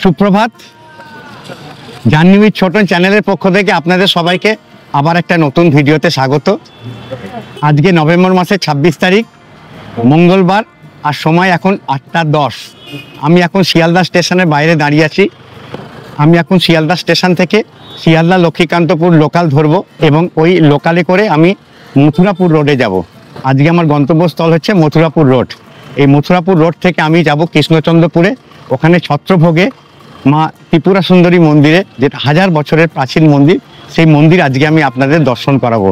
সুপ্রভাত। Journey with Chhoton চ্যানেলের পক্ষ থেকে আপনাদের সবাইকে আবার একটা নতুন ভিডিওতে স্বাগত। আজকে নভেম্বর মাসের 26 তারিখ মঙ্গলবার, আর সময় এখন 8:10। আমি এখন শিয়ালদা স্টেশনের বাইরে দাঁড়িয়ে আছি। আমি এখন শিয়ালদা স্টেশন থেকে শিয়ালদা লক্ষ্মীকান্তপুর লোকাল ধরবো এবং ওই লোকালে করে আমি মথুরাপুর রোডে যাব। আজকে আমার গন্তব্যস্থল হচ্ছে মথুরাপুর রোড। এই মথুরাপুর রোড থেকে আমি যাব কৃষ্ণচন্দ্রপুরে। ওখানে ছত্রভোগে মা ত্রিপুরা সুন্দরী মন্দিরে, যেটা 1000 বছরের প্রাচীন মন্দির, সেই মন্দির আজকে আমি আপনাদের দর্শন করাবো।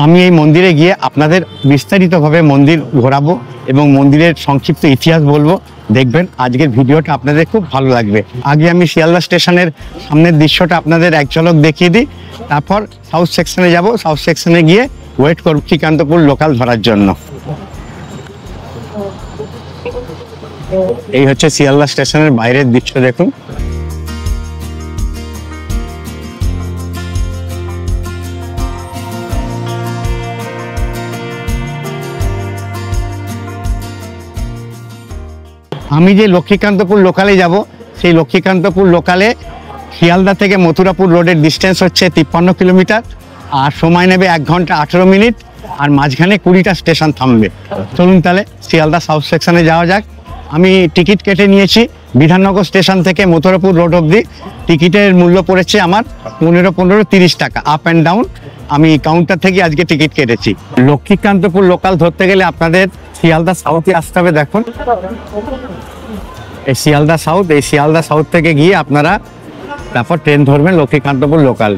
আমি এই মন্দিরে গিয়ে আপনাদের বিস্তারিতভাবে মন্দির ঘোরাবো এবং মন্দিরের সংক্ষিপ্ত ইতিহাস বলবো। দেখবেন আজকের ভিডিওটা আপনাদের খুব ভালো লাগবে। আগে আমি শিয়ালদা স্টেশনের সামনের দৃশ্যটা আপনাদের এক ঝলক দেখিয়ে দিই, তারপর সাউথ সেকশনে যাব। সাউথ সেকশনে গিয়ে ওয়েট করব লক্ষ্মীকান্তপুর লোকাল ধরার জন্য। এই হচ্ছে শিয়ালদা স্টেশনের বাইরের দৃশ্য, দেখুন। আমি যে লক্ষ্মীকান্তপুর লোকালে যাব, সেই লক্ষ্মীকান্তপুর লোকালে শিয়ালদা থেকে মথুরাপুর রোডের ডিস্টেন্স হচ্ছে 53 কিলোমিটার, আর সময় নেবে 1 ঘন্টা 18 মিনিট, আর মাঝখানে 20টা স্টেশন থামবে। চলুন তাহলে শিয়ালদা সাউথ সেকশনে যাওয়া যাক। আমি টিকিট কেটে নিয়েছি বিধাননগর স্টেশন থেকে মথুরাপুর রোড অবধি। টিকিটের মূল্য পড়েছে আমার 15-30 টাকা, আপ অ্যান্ড ডাউন। আমি কাউন্টার থেকে আজকে টিকিট কেটেছি। লক্ষ্মীকান্তপুর লোকাল ধরতে গেলে আপনাদের শিয়ালদা সাউথে আসতে হবে। দেখুন এই শিয়ালদা সাউথ, এই শিয়ালদা সাউথ থেকে গিয়ে আপনারা তারপর ট্রেন ধরবেন লক্ষ্মীকান্তপুর লোকাল।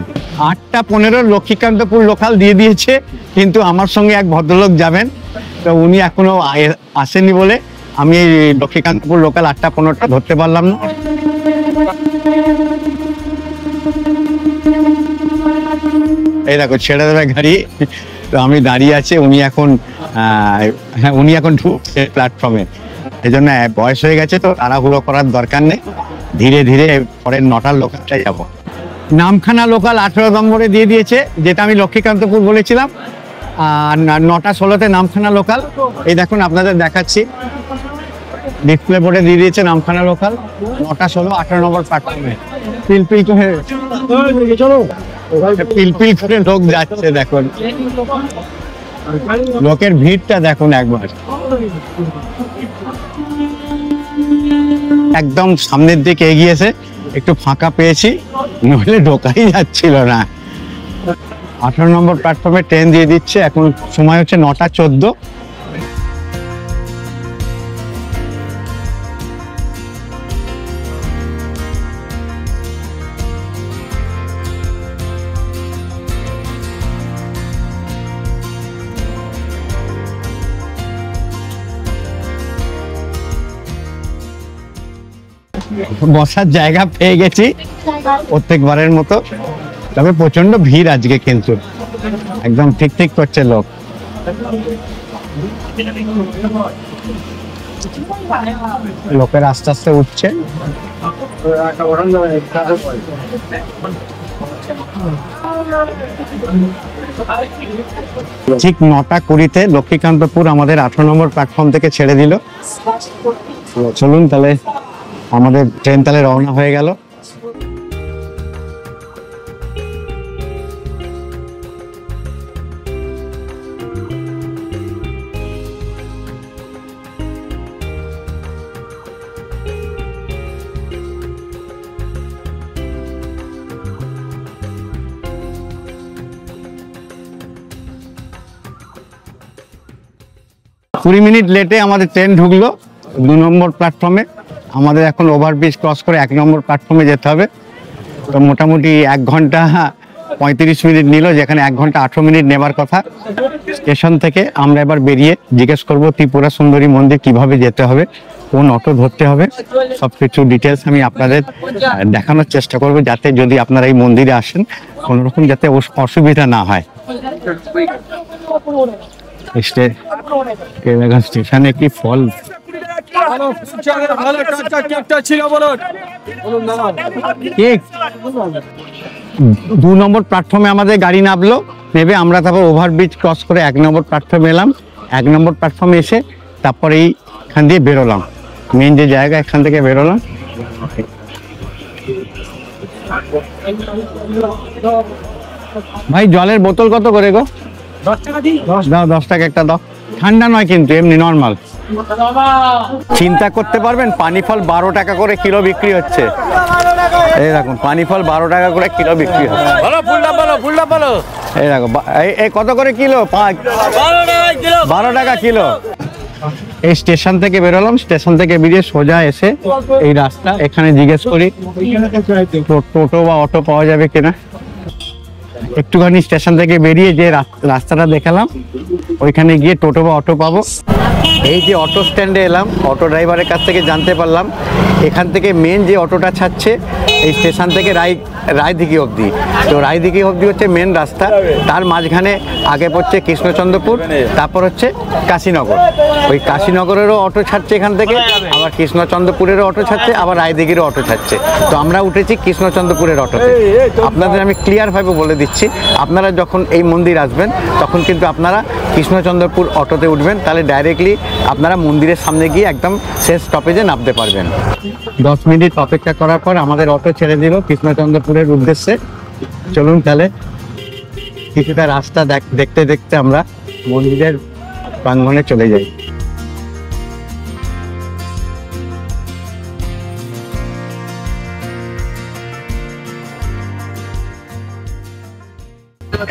8:15 লক্ষ্মীকান্তপুর লোকাল দিয়ে দিয়েছে, কিন্তু আমার সঙ্গে এক ভদ্রলোক যাবেন, তো উনি এখনো আসেনি বলে আমি এই লক্ষ্মীকান্তপুর লোকাল 8:15টা ধরতে পারলাম না। এই দেখো ছেড়ে দেবে গাড়ি, তো আমি দাঁড়িয়ে আছি। উনি এখন ঢুকছে প্ল্যাটফর্মে। এই জন্য বয়স হয়ে গেছে, তো তাড়াহুড়ো করার দরকার নেই, ধীরে ধীরে পরের 9টার লোকালটায় যাব। নামখানা লোকাল 18 নম্বরে দিয়ে দিয়েছে, যেটা আমি লক্ষ্মীকান্তপুর বলেছিলাম। আর 9:16-তে নামখানা লোকাল। এই দেখুন আপনাদের দেখাচ্ছি, ডিসপ্লে বোর্ডে দিয়ে দিয়েছে নামখানা লোকাল 9:16, 18 নম্বর প্ল্যাটফর্মে। পিলপিল করে লোক যাচ্ছে, দেখুন লোকের ভিড়টা দেখুন একবার। একদম সামনের দিকে এগিয়েছে, একটু ফাঁকা পেয়েছি, নইলে ঢোকাই যাচ্ছিল না। 18 নম্বর প্ল্যাটফর্মে ট্রেন দিয়ে দিচ্ছে। এখন সময় হচ্ছে 9:14। বসার জায়গা পেয়ে গেছি প্রত্যেকবারের মতো, তবে প্রচন্ড ভিড় আজকে, কিন্তু একদম ঠিক ঠিক করছে লোক। লোকের আস্তে আস্তে উঠছে। ঠিক 9:20-তে লক্ষ্মীকান্তপুর আমাদের 18 নম্বর প্ল্যাটফর্ম থেকে ছেড়ে দিল। চলুন তাহলে আমাদের ট্রেন তাহলে রওনা হয়ে গেল। 20 মিনিট লেটে আমাদের ট্রেন ঢুকলো 2 নম্বর প্ল্যাটফর্মে। আমাদের এখন ওভারব্রিজ ক্রস করে 1 নম্বর প্ল্যাটফর্মে যেতে হবে। তো মোটামুটি 1 ঘন্টা 35 মিনিট নিল, যেখানে 1 ঘন্টা 18 মিনিট নেবার কথা। স্টেশন থেকে আমরা এবার বেরিয়ে জিজ্ঞেস করবো ত্রিপুরা সুন্দরী মন্দির কিভাবে যেতে হবে, কোন অটো ধরতে হবে, সবকিছু ডিটেলস আমি আপনাদের দেখানোর চেষ্টা করবো, যাতে যদি আপনারা এই মন্দিরে আসেন কোনো রকম যাতে অসুবিধা না হয়। স্টেশনে কি ফল 2 নম্বর প্ল্যাটফর্মে আমাদের গাড়ি নামলো, নেবে আমরা তারপর ওভারব্রিজ ক্রস করে 1 নম্বর প্ল্যাটফর্মে এলাম। 1 নম্বর প্ল্যাটফর্মে এসে তারপরে এইখান দিয়ে বেরোলাম, মেন যে জায়গা এখান থেকে বেরোলাম। ভাই জলের বোতল কত করে গো? 10 টাকা দিই। দাও 10 টাকা একটা দাও, ঠান্ডা নয় কিন্তু এমনি নর্মাল। চিন্তা করতে পারবেন পানি ফল 12 টাকা করে কিলো বিক্রি হচ্ছে। এই দেখুন পানি ফল 12 টাকা করে কিলো বিক্রি হচ্ছে। বলো ফুলটা বলো, ফুলটা বলো। এই দেখো এই কত করে কিলো? 12 টাকা কিলো। এই স্টেশন থেকে বেরোলাম, স্টেশন থেকে বেরিয়ে সোজা এসে এই রাস্তা, এখানে জিজ্ঞেস করি টোটো বা অটো পাওয়া যাবে কিনা। একটুখানি স্টেশন থেকে বেরিয়ে যে রাস্তাটা দেখালাম ওইখানে গিয়ে টোটো বা অটো পাবো। এই যে অটো স্ট্যান্ডে এলাম, অটো ড্রাইভারের কাছ থেকে জানতে পারলাম এখান থেকে মেন যে অটোটা ছাড়ছে এই স্টেশন থেকে রায়দিঘি অবধি। তো রায়দিঘি অবধি হচ্ছে মেন রাস্তা, তার মাঝখানে আগে পড়ছে কৃষ্ণচন্দ্রপুর, তারপর হচ্ছে কাশীনগর। ওই কাশীনগরেরও অটো ছাড়ছে এখান থেকে, আবার কৃষ্ণচন্দ্রপুরেরও অটো ছাড়ছে, আবার রায়দিঘিরও অটো ছাড়ছে। তো আমরা উঠেছি কৃষ্ণচন্দ্রপুরের অটোতে। আপনাদের আমি ক্লিয়ারভাবে বলে দিচ্ছি, আপনারা যখন এই মন্দির আসবেন তখন কিন্তু আপনারা কৃষ্ণচন্দ্রপুর অটোতে উঠবেন, তাহলে ডাইরেক্টলি আপনারা মন্দিরের সামনে গিয়ে একদম শেষ স্টপেজে নামতে পারবেন। 10 মিনিট অপেক্ষা করার পর আমাদের অটো ছেড়ে দিল কৃষ্ণচন্দ্রপুরের উদ্দেশ্যে। চলুন তাহলে কিছুটা রাস্তা দেখতে দেখতে আমরা মন্দিরের প্রাঙ্গণে চলে যাই।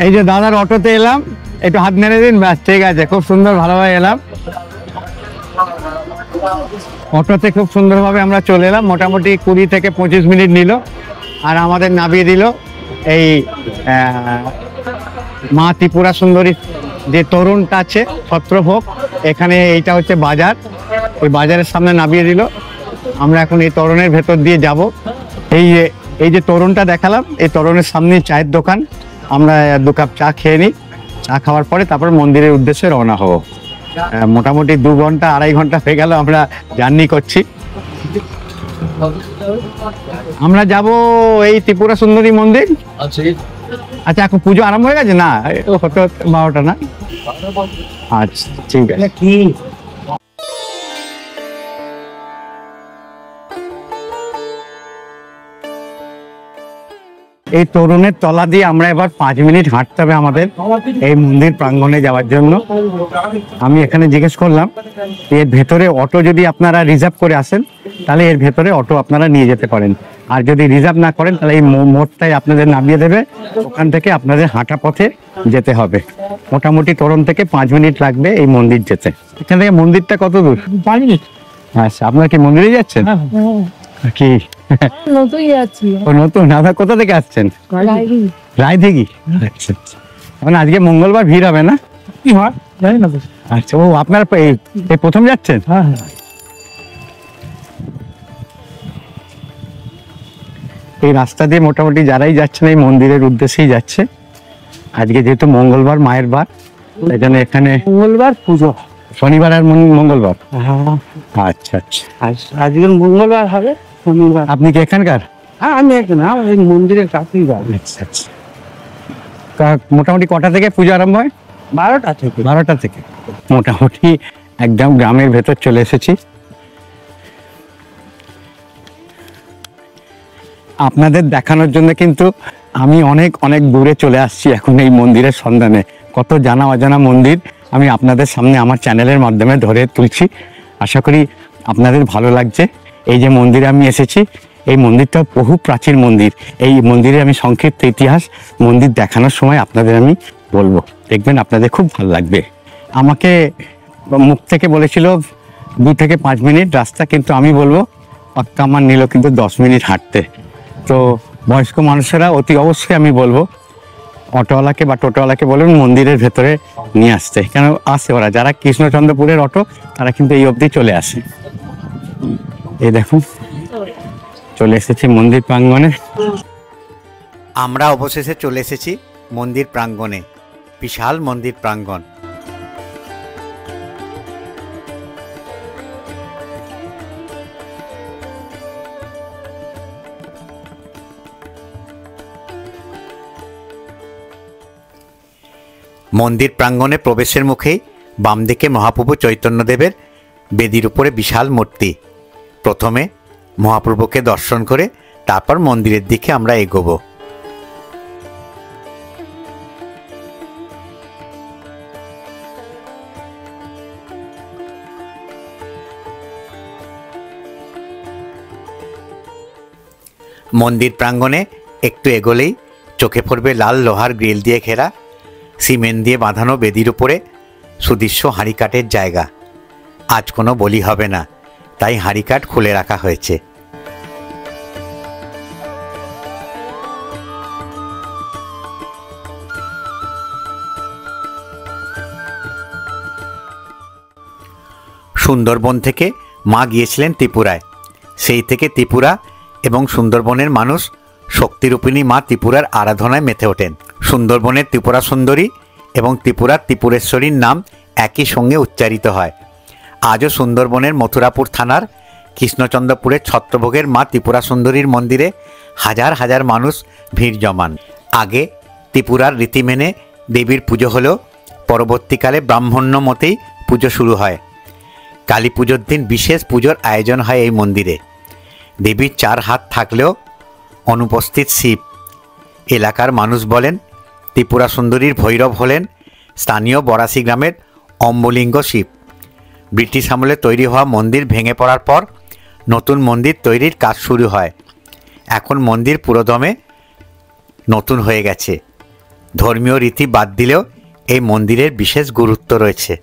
এই যে দাদার অটোতে এলাম, একটু হাত নেড়ে দিন, ব্যাস ঠিক আছে, খুব সুন্দর ভালোভাবে এলাম। অটোতে খুব সুন্দরভাবে আমরা চলে এলাম, মোটামুটি 20 থেকে 25 মিনিট নিল, আর আমাদের নামিয়ে দিল এই মা ত্রিপুরা সুন্দরী যে তরুণটা আছে ছত্রভোগ, এখানে এইটা হচ্ছে বাজার, ওই বাজারের সামনে নামিয়ে দিল। আমরা এখন এই তরুণের ভেতর দিয়ে যাব। এই যে তরুণটা দেখালাম, এই তরুণের সামনে চায়ের দোকান, আমরা 2 কাপ চা খেয়ে নিই, চা খাওয়ার পরে তারপর মন্দিরের উদ্দেশ্যে রওনা হব। মোটামুটি 2 ঘন্টা 2.5 ঘন্টা হয়ে গেল আমরা জার্নি করছি। আমরা যাব এই ত্রিপুরা সুন্দরী মন্দির। আচ্ছা এখন পুজো আরম্ভ হয়ে গেছে? না হতে 12টা না? আচ্ছা ঠিক আছে। কি এই তরুণের তলা দিয়ে আমরা এবার 5 মিনিট হাঁটতে হবে আমাদের এই মন্দির প্রাঙ্গণে যাওয়ার জন্য। আমি এখানে জিজ্ঞেস করলাম এর ভেতরে অটো যদি আপনারা রিজার্ভ করে আসেন তাহলে এর ভেতরে অটো আপনারা নিয়ে যেতে পারেন, আর যদি রিজার্ভ না করেন তাহলে এই মোড়টাই আপনাদের নামিয়ে দেবে, ওখান থেকে আপনাদের হাঁটা পথে যেতে হবে। মোটামুটি তরুণ থেকে 5 মিনিট লাগবে এই মন্দির যেতে। এখান থেকে মন্দিরটা কত দূর? 5 মিনিট। আচ্ছা আপনারা কি মন্দিরে যাচ্ছেন? কি নতুন যাচ্ছি। ও নতুন? আপনারা কোথা থেকে আসছেন? রায়দিঘি। আচ্ছা আচ্ছা, মানে আজকে মঙ্গলবার ভিড় হবে না? কি হয় জানি না। আচ্ছা, ও আপনারা এই প্রথম যাচ্ছেন? হ্যাঁ। এই রাস্তা দিয়ে মোটামুটি যারাই যাচ্ছেন এই মন্দিরের উদ্দেশ্যেই যাচ্ছে। আজকে যেহেতু মঙ্গলবার, মায়ের বার, তাই জন্য এখানে মঙ্গলবার পুজো, শনিবার আর মঙ্গলবার। হ্যাঁ আচ্ছা আচ্ছা, আজকে মঙ্গলবার হবে, শনিবার। আপনি কি এখানকার? হ্যাঁ আমি এখানে, এই মন্দিরের কাছেই যাবো। আচ্ছা আচ্ছা, মোটামুটি কটা থেকে পুজো আরম্ভ হয়? 12টা থেকে। 12টা থেকে। মোটামুটি একদম গ্রামের ভেতর চলে এসেছি। আপনাদের দেখানোর জন্য কিন্তু আমি অনেক অনেক দূরে চলে আসছি এখন এই মন্দিরের সন্ধানে। কত জানা অজানা মন্দির আমি আপনাদের সামনে আমার চ্যানেলের মাধ্যমে ধরে তুলছি। আশা করি আপনাদের ভালো লাগছে। এই যে মন্দিরে আমি এসেছি, এই মন্দিরটা বহু প্রাচীন মন্দির। এই মন্দিরে আমি সংক্ষিপ্ত ইতিহাস মন্দির দেখানোর সময় আপনাদের আমি বলবো, দেখবেন আপনাদের খুব ভালো লাগবে। আমাকে মুখ থেকে বলেছিল 2 থেকে 5 মিনিট রাস্তা, কিন্তু আমি বলবো পাক্কা আমার নিল কিন্তু 10 মিনিট হাঁটতে। তো বয়স্ক মানুষেরা অতি অবশ্যই আমি বলবো অটোওয়ালাকে বা টোটোওয়ালাকে বলবেন মন্দিরের ভেতরে নিয়ে আসতে, কেন আসে ওরা যারা কৃষ্ণচন্দ্রপুরের অটো তারা কিন্তু এই অবধি চলে আসে। এই দেখুন চলে এসেছি মন্দির প্রাঙ্গণে। আমরা অবশেষে চলে এসেছি মন্দির প্রাঙ্গণে, বিশাল মন্দির প্রাঙ্গণ। মন্দির প্রাঙ্গণে প্রবেশের মুখেই বাম দিকে মহাপ্রভু চৈতন্যদেবের বেদির উপরে বিশাল মূর্তি। প্রথমে মহাপ্রভুকে দর্শন করে তারপর মন্দিরের দিকে আমরা এগোবো। মন্দির প্রাঙ্গণে একটু এগোলেই চোখে পড়বে লাল লোহার গ্রিল দিয়ে ঘেরা সিমেন্ট দিয়ে বাঁধানো বেদির উপরে সুদৃশ্য হাঁড়িকাঠের জায়গা। আজ কোনো বলি হবে না, তাই হাঁড়িকাঠ খুলে রাখা হয়েছে। সুন্দরবন থেকে মা গিয়েছিলেন ত্রিপুরায়। সেই থেকে ত্রিপুরা এবং সুন্দরবনের মানুষ শক্তিরূপিণী মা ত্রিপুরার আরাধনায় মেতে ওঠেন। সুন্দরবনের ত্রিপুরা সুন্দরী এবং ত্রিপুরার ত্রিপুরেশ্বরীর নাম একই সঙ্গে উচ্চারিত হয়। আজও সুন্দরবনের মথুরাপুর থানার কৃষ্ণচন্দ্রপুরের ছত্রভোগের মা ত্রিপুরা সুন্দরীর মন্দিরে হাজার হাজার মানুষ ভিড় জমান। আগে ত্রিপুরার রীতি মেনে দেবীর পুজো হলেও পরবর্তীকালে ব্রাহ্মণ্য মতেই পুজো শুরু হয়। কালী পুজোর দিন বিশেষ পুজোর আয়োজন হয় এই মন্দিরে। দেবীর 4 হাত থাকলেও অনুপস্থিত শিব। এলাকার মানুষ বলেন ত্রিপুরা সুন্দরীর ভৈরব হলেন স্থানীয় বরাসি গ্রামের অম্বলিঙ্গ শিব। ব্রিটিশ আমলে তৈরি হওয়া মন্দির ভেঙে পড়ার পর নতুন মন্দির তৈরির কাজ শুরু হয়। এখন মন্দির পুরোদমে নতুন হয়ে গেছে। ধর্মীয় রীতি বাদ দিলেও এই মন্দিরের বিশেষ গুরুত্ব রয়েছে।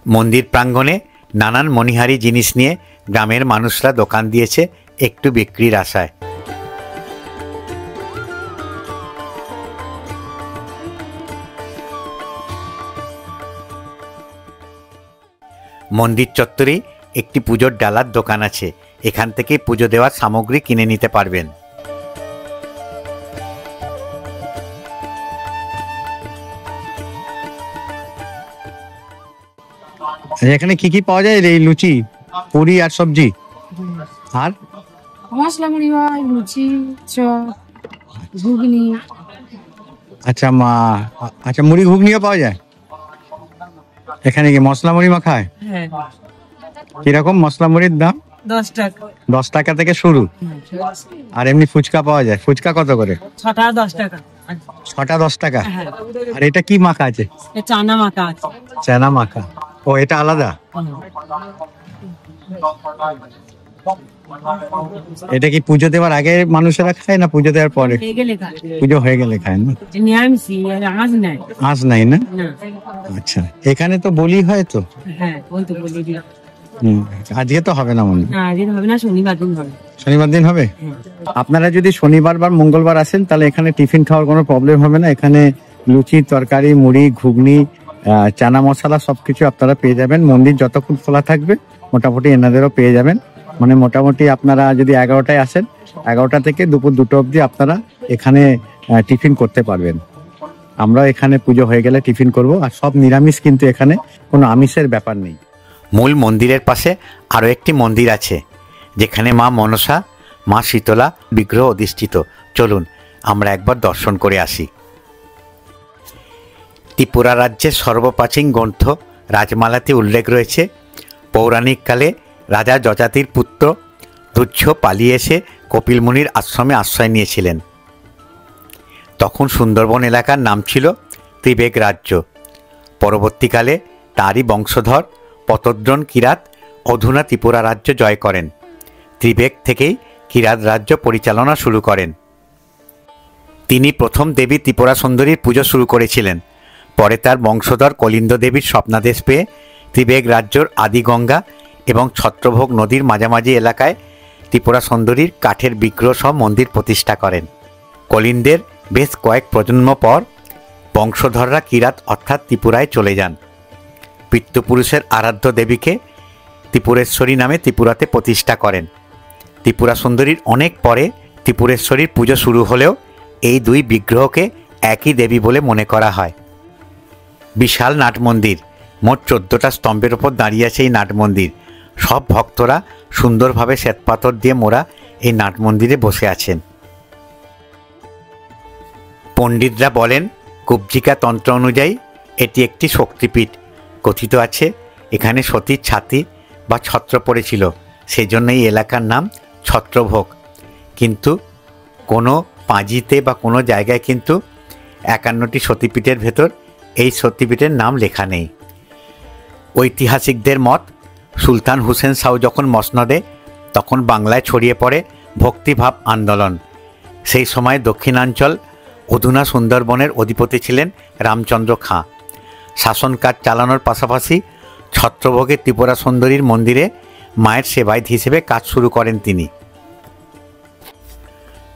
মন্দির প্রাঙ্গণে নানান মণিহারি জিনিস নিয়ে গ্রামের মানুষরা দোকান দিয়েছে একটু বিক্রির আশায়। মন্দির চত্বরে একটি পুজোর ডালার দোকান আছে। এখান থেকে পুজো দেওয়ার সামগ্রী কিনে নিতে পারবেন। এখানে কি কি পাওয়া যায়? এই লুচি, পুরি আর সবজি, আর মশলা মুড়ি হয়, লুচি, চপ, ঘুগনি। আচ্ছা আচ্ছা, মুড়ি ঘুগনিও পাওয়া যায় এখানে? কি মশলা মুড়ি মাখায়? হ্যাঁ, কিরকম মশলা মুড়ির দাম? 10 টাকা। 10 টাকা থেকে শুরু। আর এমনি ফুচকা পাওয়া যায়? ফুচকা কত করে? 6টা 10 টাকা। 6টা 10 টাকা। হ্যাঁ, আর এটা কি মাখা আছে? এ চানা মাখা আছে। চানা মাখা। ও, এটা আলাদা। এটা কি পুজো দেওয়ার আগে মানুষেরা খায় না পুজো দেওয়ার পরে? হয়ে গেলে খায়। পুজো হয়ে গেলে খায় না? নিরামিষি, আজ নাই। আজ নাই না? না। আচ্ছা, এখানে তো বলি হয় তো? হ্যাঁ, ওই তো বলি দিলাম। আজকে তো হবে না মনে হয়? না, আজকে হবে না, শনিবার দিন হবে। শনিবার দিন হবে? আপনারা যদি শনিবার বা মঙ্গলবার আসেন তাহলে এখানে টিফিন খাওয়ার কোনো প্রবলেম হবে না। এখানে লুচি, তরকারি, মুড়ি, ঘুগনি, চানা মশলা সবকিছু আপনারা পেয়ে যাবেন। মন্দির যতক্ষণ খোলা থাকবে মোটামুটি এনাদেরও পেয়ে যাবেন। মানে মোটামুটি আপনারা যদি 11টায় আসেন, 11টা থেকে দুপুর 2টো অবধি আপনারা এখানে টিফিন করতে পারবেন। আমরা এখানে পুজো হয়ে গেলে টিফিন করব। আর সব নিরামিষ, কিন্তু এখানে কোনো আমিষের ব্যাপার নেই। মূল মন্দিরের পাশে আরও একটি মন্দির আছে যেখানে মা মনসা, মা শীতলা বিগ্রহ অধিষ্ঠিত। চলুন আমরা একবার দর্শন করে আসি। ত্রিপুরা রাজ্যের সর্বপ্রাচীন গ্রন্থ রাজমালাতে উল্লেখ রয়েছে পৌরাণিককালে রাজা যযাতির পুত্র দুর্য পালিয়ে এসে কপিল মুনির আশ্রমে আশ্রয় নিয়েছিলেন। তখন সুন্দরবন এলাকার নাম ছিল ত্রিবেগ রাজ্য। পরবর্তীকালে তারই বংশধর পতদ্রন কিরাত অধুনা ত্রিপুরা রাজ্য জয় করেন। ত্রিবেগ থেকেই কিরাত রাজ্য পরিচালনা শুরু করেন। তিনি প্রথম দেবী ত্রিপুরা সুন্দরীর পুজো শুরু করেছিলেন। পরে তার বংশধর কলিন্দ দেবীর স্বপ্নাদেশ পেয়ে ত্রিবেগ রাজ্যর আদিগঙ্গা এবং ছত্রভোগ নদীর মাঝামাঝি এলাকায় ত্রিপুরা সুন্দরীর কাঠের বিগ্রহ সহ মন্দির প্রতিষ্ঠা করেন। কলিন্দের বেশ কয়েক প্রজন্ম পর বংশধররা কিরাত অর্থাৎ ত্রিপুরায় চলে যান। পিতৃপুরুষের আরাধ্য দেবীকে ত্রিপুরেশ্বরী নামে ত্রিপুরাতে প্রতিষ্ঠা করেন। ত্রিপুরা সুন্দরীর অনেক পরে ত্রিপুরেশ্বরীর পুজো শুরু হলেও এই দুই বিগ্রহকে একই দেবী বলে মনে করা হয়। বিশাল নাট মন্দির, মোট 14টা স্তম্ভের ওপর দাঁড়িয়ে আছে এই নাট মন্দির। সব ভক্তরা সুন্দরভাবে শ্বেতপাথর দিয়ে মোড়া এই নাট মন্দিরে বসে আছেন। পণ্ডিতরা বলেন কুব্জিকা তন্ত্র অনুযায়ী এটি একটি শক্তিপীঠ। কথিত আছে এখানে সতীর ছাতি বা ছত্র পড়েছিল, সেজন্য এই এলাকার নাম ছত্রভোগ। কিন্তু কোনো পাঁজিতে বা কোনো জায়গায় কিন্তু 51টি সতীপীঠের ভেতর এই সতীপীঠের নাম লেখা নেই। ঐতিহাসিকদের মত, সুলতান হুসেন শাহ যখন মসনদে, তখন বাংলায় ছড়িয়ে পড়ে ভক্তিভাব আন্দোলন। সেই সময় দক্ষিণাঞ্চল অধুনা সুন্দরবনের অধিপতি ছিলেন রামচন্দ্র খাঁ। শাসনকাজ চালানোর পাশাপাশি ছত্রভোগে ত্রিপুরা সুন্দরীর মন্দিরে মায়ের সেবায়িত হিসেবে কাজ শুরু করেন তিনি।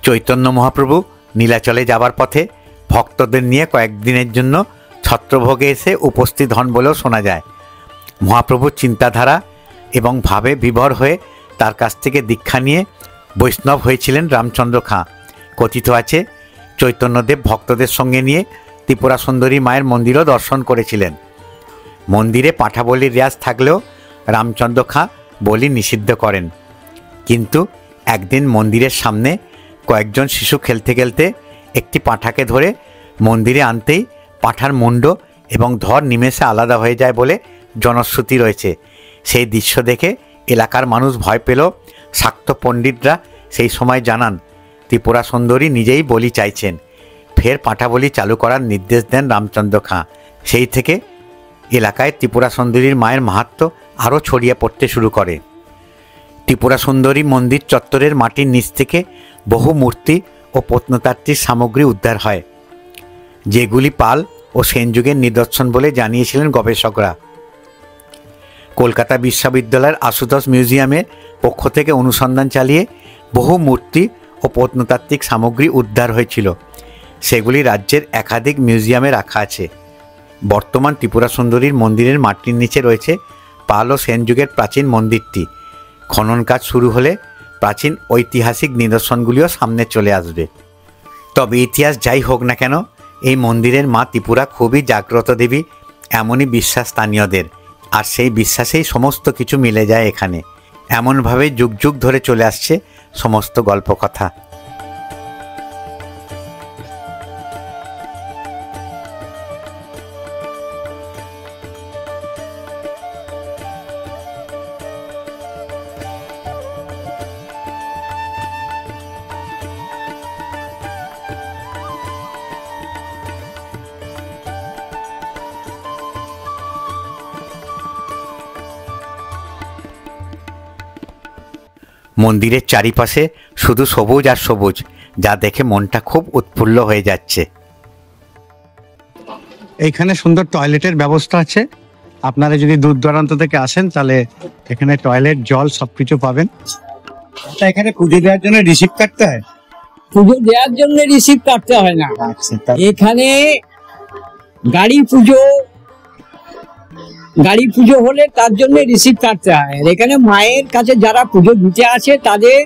চৈতন্য মহাপ্রভু নীলাচলে যাবার পথে ভক্তদের নিয়ে কয়েকদিনের জন্য ছত্রভোগে এসে উপস্থিত হন বলেও শোনা যায়। মহাপ্রভুর চিন্তাধারা এবং ভাবে বিভোর হয়ে তার কাছ থেকে দীক্ষা নিয়ে বৈষ্ণব হয়েছিলেন রামচন্দ্র খাঁ। কথিত আছে চৈতন্যদেব ভক্তদের সঙ্গে নিয়ে ত্রিপুরা সুন্দরী মায়ের মন্দিরও দর্শন করেছিলেন। মন্দিরে পাঁঠা বলির রেয়াজ থাকলেও রামচন্দ্র খাঁ বলি নিষিদ্ধ করেন। কিন্তু একদিন মন্দিরের সামনে কয়েকজন শিশু খেলতে খেলতে একটি পাঁঠাকে ধরে মন্দিরে আনতেই পাঁঠার মুন্ড এবং ধর নিমেষে আলাদা হয়ে যায় বলে জনশ্রুতি রয়েছে। সেই দৃশ্য দেখে এলাকার মানুষ ভয় পেল। শাক্ত পণ্ডিতরা সেই সময় জানান ত্রিপুরা সুন্দরী নিজেই বলি চাইছেন। ফের পাঁঠা বলি চালু করার নির্দেশ দেন রামচন্দ্র খাঁ। সেই থেকে এলাকায় ত্রিপুরা সুন্দরীর মায়ের মাহাত্ম্য আরও ছড়িয়ে পড়তে শুরু করে। ত্রিপুরা সুন্দরী মন্দির চত্বরের মাটির নিচ থেকে বহু মূর্তি ও প্রত্নতাত্ত্বিক সামগ্রী উদ্ধার হয়, যেগুলি পাল ও সেন যুগের নিদর্শন বলে জানিয়েছিলেন গবেষকরা। কলকাতা বিশ্ববিদ্যালয়ের আশুতোষ মিউজিয়ামের পক্ষ থেকে অনুসন্ধান চালিয়ে বহু মূর্তি ও প্রত্নতাত্ত্বিক সামগ্রী উদ্ধার হয়েছিল। সেগুলি রাজ্যের একাধিক মিউজিয়ামে রাখা আছে। বর্তমান ত্রিপুরা সুন্দরীর মন্দিরের মাটির নিচে রয়েছে পাল ও সেন যুগের প্রাচীন মন্দিরটি। খনন কাজ শুরু হলে প্রাচীন ঐতিহাসিক নিদর্শনগুলিও সামনে চলে আসবে। তবে ইতিহাস যাই হোক না কেন, এই মন্দিরের মা ত্রিপুরা খুবই জাগ্রত দেবী, এমনই বিশ্বাস স্থানীয়দের। আর সেই বিশ্বাসেই সমস্ত কিছু মিলে যায় এখানে। এমনভাবে যুগ যুগ ধরে চলে আসছে সমস্ত গল্পকথা। মন্দিরের চারিপাশে শুধু সবুজ আর সবুজ, যা দেখে মনটা খুব উৎফুল্ল হয়ে যাচ্ছে। এইখানে সুন্দর টয়লেটের ব্যবস্থা আছে। আপনারা যদি দূর দূরান্ত থেকে আসেন তাহলে এখানে টয়লেট, জল সবকিছু পাবেন। আচ্ছা, এখানে পুজো দেওয়ার জন্য রিসিভ কাটতে হয়? পুজো দেওয়ার জন্য রিসিভ কাটতে হয় না। এখানে গাড়ি পুজো হলে তার জন্য রিসিভ কাটতে হয়। আর এখানে মায়ের কাছে যারা পুজো দিতে আছে তাদের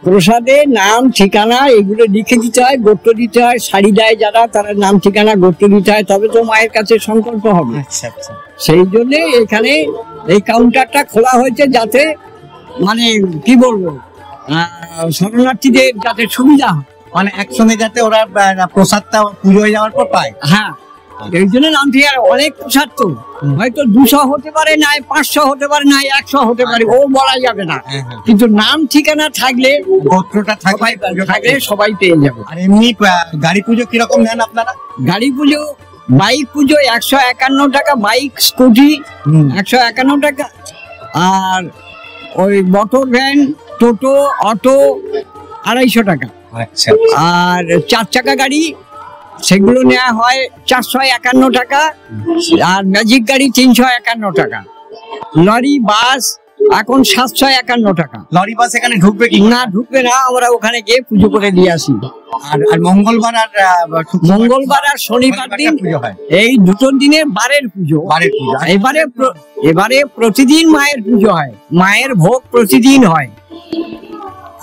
প্রসাদে নাম ঠিকানা এগুলো লিখে দিতে হয়, গোত্র দিতে হয়। শাড়ি দেয় যারা, তারা নাম ঠিকানা গোত্র দিতে হয়, তবে তো মায়ের কাছে সংকল্প হবে। সেই জন্য এখানে এই কাউন্টারটা খোলা হয়েছে যাতে মানে কি বলবো, শরণার্থীদের যাতে সুবিধা হয়, মানে একসঙ্গে যাতে ওরা প্রসাদটা পুজো হয়ে যাওয়ার পর পায়। হ্যাঁ, এই জন্য নাম ঠিকানা। অনেক প্রসাদ তো হয়তো 200 হতে পারে, নাই 500 হতে পারে, নাই 100 হতে পারে, ও বলা যাবে না। কিন্তু নাম ঠিকানা থাকলে, গোত্রটা থাকলে সবাই পেয়ে যাবে। আর এমনি গাড়ি পুজো কিরকম নেন আপনারা? গাড়ি পুজো, বাইক পুজো 151 টাকা, বাইক স্কুটি 151 টাকা, আর ওই মোটর ভ্যান, টোটো, অটো 250 টাকা। আচ্ছা। আর 4 চাকা গাড়ি সেগুলো নেওয়া হয় 451 টাকা, আর ম্যাজিক গাড়ি 351 টাকা। লরি, বাস এখন 751 টাকা। লরি বাস এখানে ঢুকবে কি না? ঢুকবে না, আমরা ওখানে গিয়ে পুজো করে দিয়ে আসি। আর মঙ্গলবার আর শনিবার দিন এই দুটো দিনের বারের পুজো। এবারে প্রতিদিন মায়ের পুজো হয়, মায়ের ভোগ প্রতিদিন হয়।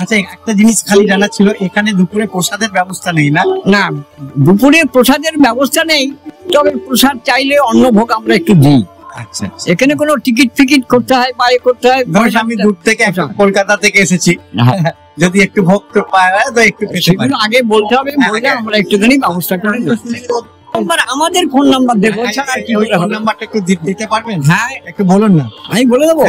আচ্ছা, একটা জিনিস খালি জানা ছিল, এখানে দুপুরে প্রসাদের ব্যবস্থা নেই না? না, দুপুরে প্রসাদের ব্যবস্থা নেই, তবে প্রসাদ চাইলে অন্ন ভোগ আমরা একটু দিই। আচ্ছা, এখানে কোনো টিকিট ফিকিট করতে হয়, বাইরে করতে হয়। আমি দূর থেকে কলকাতা থেকে এসেছি, যদি একটু ভোগ পাওয়া যায় তো একটু সেগুলো আগে বলতে হবে, বললে আমরা একটুখানি ব্যবস্থা করে দেবো। আমাদের ফোন নাম্বার দেবো, ফোন নাম্বারটা একটু দিতে পারবেন? হ্যাঁ, একটু বলুন না। আমি বলে দেবো।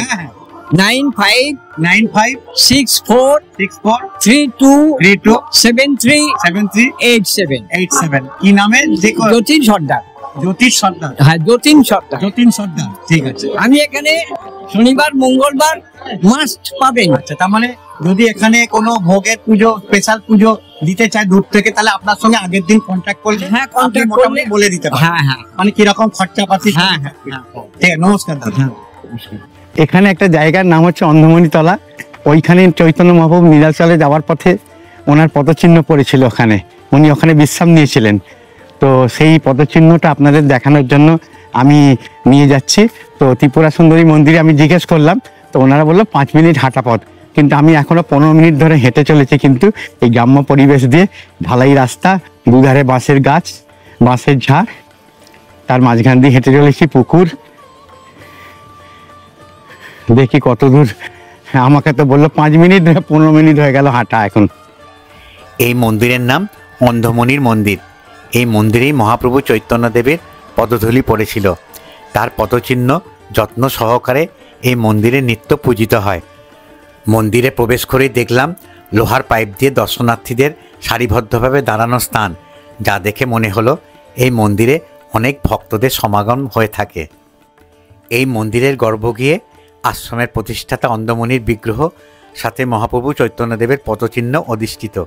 95 95 64 64 32 32 73 73 87 87 কি নামে? যতীন সর্দার। জ্যোতিষ সর্দার। হ্যাঁ, যতীন সর্দার। যতীন সর্দার, ঠিক আছে। আমি এখানে শনিবার মঙ্গলবার মাস্ট পাবেন। আচ্ছা, তার মানে যদি এখানে কোনো ভোগের পুজো, স্পেশাল পুজো দিতে চায় দূর থেকে, তাহলে আপনার সঙ্গে আগের দিন কন্ট্যাক্ট করলে হ্যাঁ, contact মোটামুটি করলে- বলে দিতে পারেন। হ্যাঁ হ্যাঁ মানে কিরকম খরচাপাতি। হ্যাঁ হ্যাঁ হ্যাঁ। ঠিক আছে, নমস্কার দাদা। এখানে একটা জায়গার নাম হচ্ছে অন্ধমণি তলা। ওইখানে চৈতন্য মহাপ্রভু নীলাচলে যাওয়ার পথে ওনার পদচিহ্ন পড়েছিল ওখানে, উনি ওখানে বিশ্রাম নিয়েছিলেন। তো সেই পদচিহ্নটা আপনাদের দেখানোর জন্য আমি নিয়ে যাচ্ছি। তো ত্রিপুরা সুন্দরী মন্দিরে আমি জিজ্ঞেস করলাম, তো ওনারা বললো 5 মিনিট হাঁটা পথ, কিন্তু আমি এখনো 15 মিনিট ধরে হেঁটে চলেছি। কিন্তু এই গ্রাম্য পরিবেশ দিয়ে, ঢালাই রাস্তা, দুধারে বাঁশের গাছ, বাঁশের ঝাড়, তার মাঝখান দিয়ে হেঁটে চলেছি, পুকুর। দেখি কত দূর। আমাকে তো বললো 5 মিনিট, 15 মিনিট হয়ে গেল হাঁটা এখন। এই মন্দিরের নাম অন্ধমণির মন্দির। এই মন্দিরেই মহাপ্রভু চৈতন্যদেবের পদধূলি পড়েছিল। তার পদচিহ্ন যত্ন সহকারে এই মন্দিরে নিত্য পূজিত হয়। মন্দিরে প্রবেশ করেই দেখলাম লোহার পাইপ দিয়ে দর্শনার্থীদের সারিবদ্ধভাবে দাঁড়ানো স্থান, যা দেখে মনে হলো এই মন্দিরে অনেক ভক্তদের সমাগম হয়ে থাকে। এই মন্দিরের গর্ভগৃহে আশ্রমের প্রতিষ্ঠাতা অন্ধমণির বিগ্রহ, সাথে মহাপ্রভু চৈতন্যদেবের পদচিহ্ন অধিষ্ঠিত।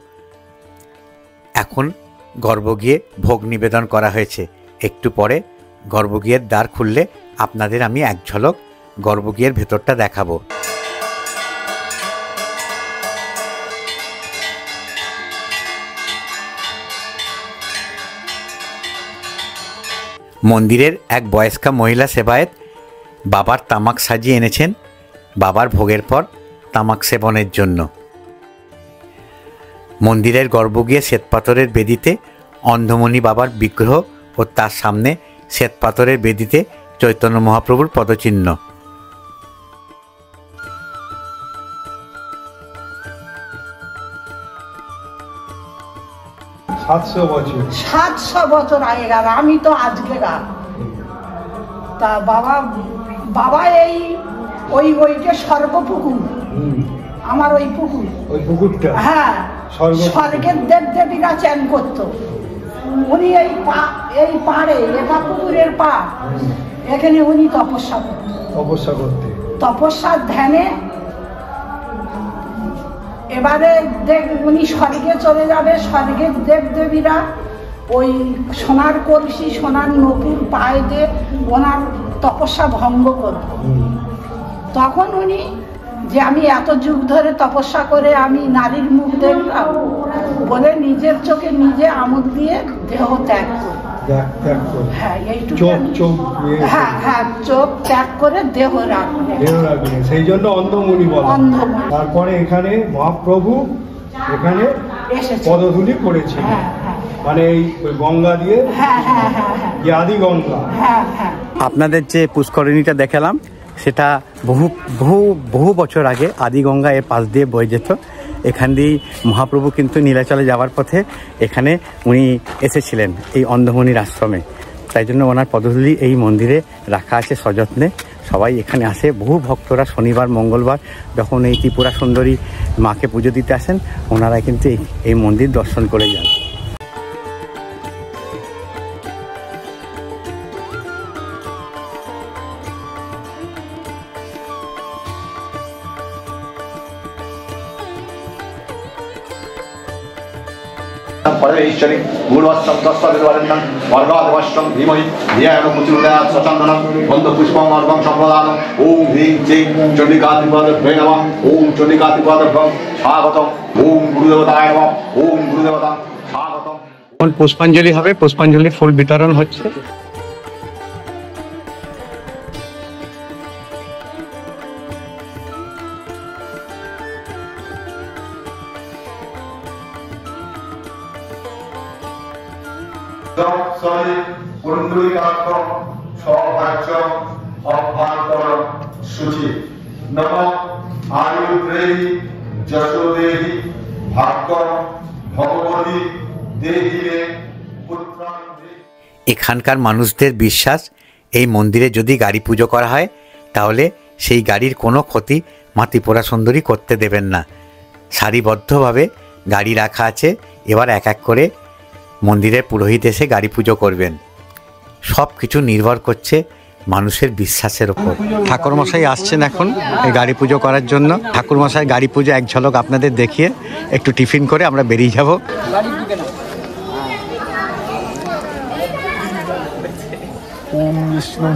এখন গর্ভগৃহে ভোগ নিবেদন করা হয়েছে। একটু পরে গর্ভগৃহের দ্বার খুললে আপনাদের আমি এক ঝলক গর্ভগৃহের ভেতরটা দেখাবো। মন্দিরের এক বয়স্কা মহিলা সেবায়েত বাবার তামাক সাজিয়ে এনেছেন বাবার ভোগের পর তামাক সেবনের জন্য। মন্দিরের গর্ভগৃহে শ্বেতপাথরের বেদিতে অন্ধমণি বাবার বিগ্রহ ও তার সামনে শ্বেতপাথরের বেদিতে চৈতন্য মহাপ্রভুর পদচিহ্ন। সাতশো 700 বছর আগেকার, আমি তো আজকেকার। তা বাবা এই ওইটা সর্বপুকুর, আমার ওই পুকুর, ওই পুকুরটা হ্যাঁ, স্বর্গ- স্বর্গের দেবদেবীরা চান করতো। উনি এই পাড়ে, এটা পুকুরের পা, এখানে উনি তপস্যা করতেন। তপস্যা করতে। তপস্যার ধ্যানে এবারে উনি স্বর্গে চলে যাবে। স্বর্গের দেবদেবীরা ওই সোনার কলসি, সোনার নপুর পায়ে দিয়ে ওনার তপস্যা ভঙ্গ করবে। তখন উনি যে আমি এত যুগ ধরে তপস্যা করে আমি নারীর মুখ দেখলাম বলে নিজের চোখে নিজে আমোদ দিয়ে দেহ ত্যাগ করে, হ্যাঁ এইটুকু, হ্যাঁ হ্যাঁ, চোখ ত্যাগ করে দেহ রাখবে, সেই জন্য অন্ধমণি বলে। অন্ধমণি। তারপরে এখানে মহাপ্রভু এখানে এসেছে। পদধূলি করেছিল, হ্যাঁ হ্যাঁ মানে এই ওই গঙ্গা দিয়ে, হ্যাঁ হ্যাঁ হ্যাঁ হ্যাঁ যে আদি গঙ্গা। হ্যাঁ হ্যাঁ। আপনাদের যে পুষ্করিণীটা দেখালাম, সেটা বহু বহু বহু বছর আগে আদিগঙ্গা এর পাশ দিয়ে বয়ে যেত। এখান দিয়েই মহাপ্রভু কিন্তু নীলাচলে যাওয়ার পথে এখানে উনি এসেছিলেন এই অন্ধমণির আশ্রমে। তাই জন্য ওনার পদধূলি এই মন্দিরে রাখা আছে সযত্নে। সবাই এখানে আসে, বহু ভক্তরা শনিবার মঙ্গলবার যখন এই ত্রিপুরা সুন্দরী মাকে পুজো দিতে আসেন, ওনারা কিন্তু এই মন্দির দর্শন করে যান। परमेश्वरी पूर्वस्तं तस्वविद्वरन्तं वर्गादिवस्तं धीमहि धियाय मुचिरुदयात् स्वचन्दनं बन्धपुष्पं अर्घं सम्प्रदानम् ॐ ह्रीं क्लीं चण्डिकातिपदभ्यै नमः ॐ चण्डिकातिपदभ्यं स्वागतम् ॐ गुरुदेवताय नमः ॐ गुरुदेवतां स्वागतम्। এখন পুষ্পাঞ্জলি হবে, পুষ্পাঞ্জলির ফুল বিতরণ হচ্ছে। সরি কুণ্ডলিকাক্ষ সৌভাগ্য অভ্যন্তর সূচি নম আয়ুর্দেহি যশোদেহি ভাগ্য ভগবতী দেহিরে পুত্রাং দেহি। এখানকার মানুষদের বিশ্বাস, এই মন্দিরে যদি গাড়ি পুজো করা হয় তাহলে সেই গাড়ির কোনো ক্ষতি মা ত্রিপুরা সুন্দরী করতে দেবেন না। সারিবদ্ধভাবে গাড়ি রাখা আছে। এবার এক এক করে মন্দিরের পুরোহিত এসে গাড়ি পুজো করবেন। সব কিছু নির্ভর করছে মানুষের বিশ্বাসের ওপর। ঠাকুরমশাই আসছেন এখন এই গাড়ি পুজো করার জন্য। ঠাকুরমশাই গাড়ি পুজো এক ঝলক আপনাদের দেখিয়ে একটু টিফিন করে আমরা বেরিয়ে যাব। ওম বিষ্ণু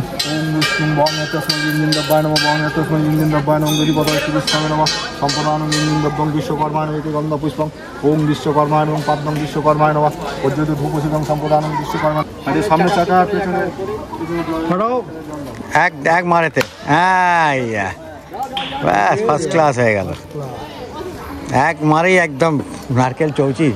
বহনেতস্মৈ ইন্দ্রদ্রব্যায় নমঃ বহনেতস্মৈ ইন্দ্রদ্রব্যায় নমঃ গরিবদয় শ্রীকৃষ্ণায় নমঃ সম্পদানং ইন্দ্রদ্রব্যং বিশ্বকর্মায় নমঃ গন্ধ পুষ্পং ওম বিশ্বকর্মায় নমঃ পাদ্মং বিশ্বকর্মায় নমঃ বজ্রদূত ধূপশীতং সম্পদানং বিশ্বকর্মায়। আরে সামনে চাকা পেছনে এক মারেতে ব্যাস ফার্স্ট ক্লাস হয়ে গেল। এক মারেই একদম নারকেল চৌচি।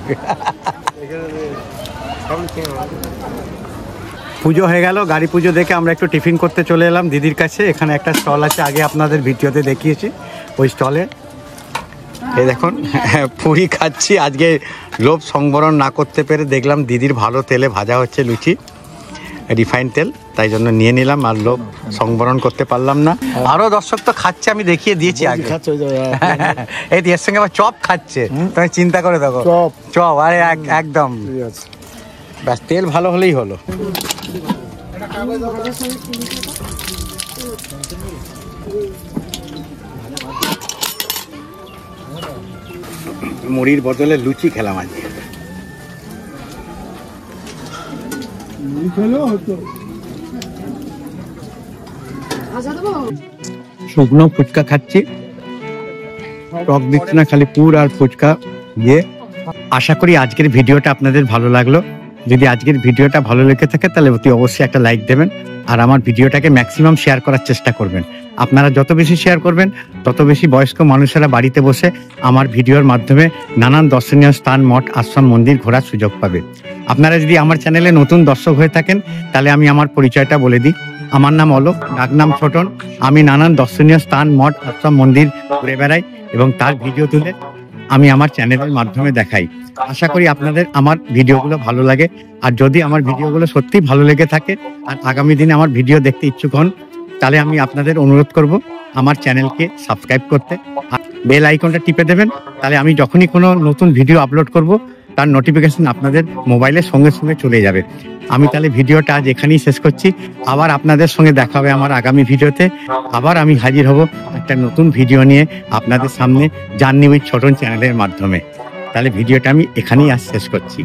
পুজো হয়ে গেল। গাড়ি পুজো দেখে আমরা একটু টিফিন করতে চলে এলাম দিদির কাছে। এখানে একটা স্টল আছে, আগে আপনাদের ভিডিওতে দেখিয়েছি। ওই স্টলে এই দেখুন পুরি খাচ্ছি। আজকে লোভ সংবরণ না করতে পেরে দেখলাম দিদির ভালো তেলে ভাজা হচ্ছে লুচি, রিফাইন্ড তেল, তাই জন্য নিয়ে নিলাম। আর লোভ সংবরণ করতে পারলাম না। আরো দর্শক তো খাচ্ছে, আমি দেখিয়ে দিয়েছি আগে। এই এর সঙ্গে আবার চপ খাচ্ছে, তুমি চিন্তা করে দেখো। চপ আরে একদম ব্যাস, তেল ভালো হলেই হলো। মুড়ির বদলে লুচি খেলাম আজকে। শুকনো ফুচকা খাচ্ছি, টক দিচ্ছে না, খালি পুর আর ফুচকা দিয়ে। আশা করি আজকের ভিডিওটা আপনাদের ভালো লাগলো। যদি আজকের ভিডিওটা ভালো লেগে থাকে তাহলে অতি অবশ্যই একটা লাইক দেবেন, আর আমার ভিডিওটাকে ম্যাক্সিমাম শেয়ার করার চেষ্টা করবেন। আপনারা যত বেশি শেয়ার করবেন তত বেশি বয়স্ক মানুষেরা বাড়িতে বসে আমার ভিডিওর মাধ্যমে নানান দর্শনীয় স্থান, মঠ, আশ্রম, মন্দির ঘোরার সুযোগ পাবে। আপনারা যদি আমার চ্যানেলে নতুন দর্শক হয়ে থাকেন তাহলে আমি আমার পরিচয়টা বলে দিই। আমার নাম অলোক, ডাকনাম ছোটন। আমি নানান দর্শনীয় স্থান, মঠ, আশ্রম, মন্দির ঘুরে বেড়াই এবং তার ভিডিও তুলে আমি আমার চ্যানেলের মাধ্যমে দেখাই। আশা করি আপনাদের আমার ভিডিওগুলো ভালো লাগে। আর যদি আমার ভিডিওগুলো সত্যি ভালো লেগে থাকে আর আগামী দিনে আমার ভিডিও দেখতে ইচ্ছুক হন তাহলে আমি আপনাদের অনুরোধ করব আমার চ্যানেলকে সাবস্ক্রাইব করতে, আর বেল আইকনটা টিপে দেবেন। তাহলে আমি যখনই কোনো নতুন ভিডিও আপলোড করব তার নোটিফিকেশন আপনাদের মোবাইলের সঙ্গে সঙ্গে চলে যাবে। আমি তাহলে ভিডিওটা আজ এখানেই শেষ করছি। আবার আপনাদের সঙ্গে দেখা হবে আমার আগামী ভিডিওতে। আবার আমি হাজির হব একটা নতুন ভিডিও নিয়ে আপনাদের সামনে, জার্নি উইথ ছোটন চ্যানেলের মাধ্যমে। তাহলে ভিডিওটা আমি এখানেই আজ শেষ করছি।